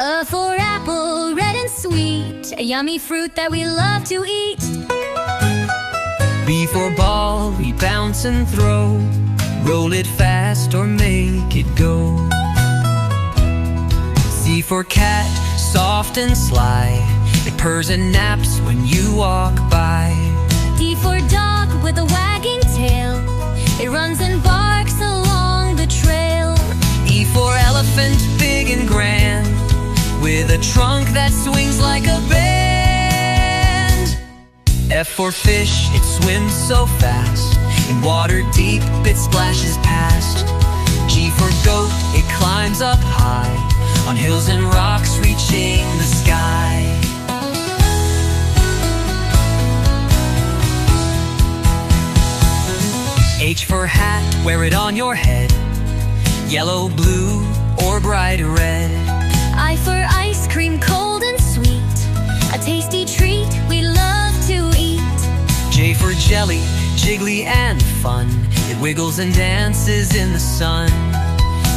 For apple, red and sweet, a yummy fruit that we love to eat. B for ball, we bounce and throw, roll it fast or make it go. C for cat, soft and sly, it purrs and naps when you walk by. D for dog with a wagging tail, it runs and barks along the trail. E for elephant, big and grand, with a trunk that swings like a band. F for fish, it swims so fast, in water deep it splashes past. G for goat, it climbs up high, on hills and rocks reaching the sky. H for hat, wear it on your head, yellow, blue, or bright red. I for ice cream, cold and sweet, a tasty treat we love to eat. J for jelly, jiggly and fun, it wiggles and dances in the sun.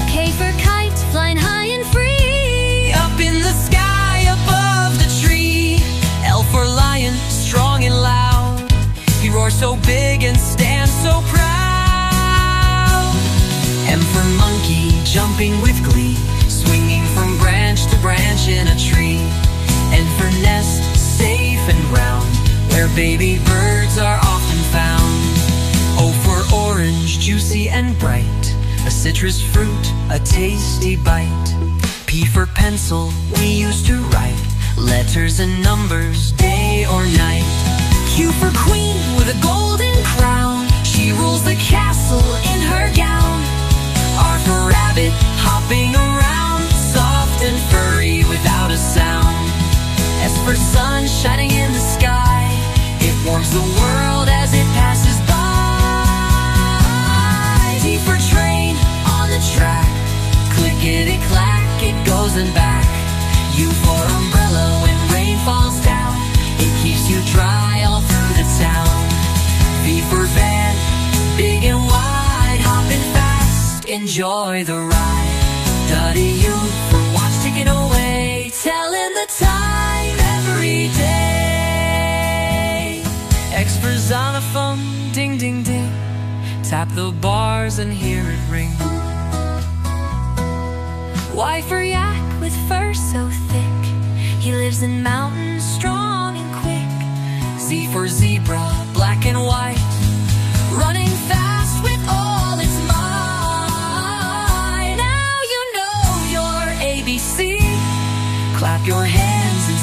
K for kite, flying high and free, up in the sky above the tree. L for lion, strong and loud, he roars so big and stands so proud. M for monkey, jumping with glee, swinging from branch to branch in a tree. N for nest, safe and round, where baby birds are often found. O for orange, juicy and bright, a citrus fruit, a tasty bite. P for pencil, we used to write letters and numbers, day or night. Q for queen, with a golden crown, she rules the castle in her gown. R for rabbit, hopping around, soft and furry without a sound. S for sun, shining in the sky, it warms the world as it passes by. T for train, on the track, clickety-clack, it goes and back. U for umbrella, when rain falls down, it keeps you dry all through the town. V for van, big and wide, hopping fast, enjoy the ride. W for watch ticking away, telling the time every day. X for xylophone, ding ding ding, tap the bars and hear it ring. Y for yak, with fur so thick, he lives in mountains, strong and quick. Z for zebra, black and white, running fast with all its might. Now you know your ABC, clap your hands and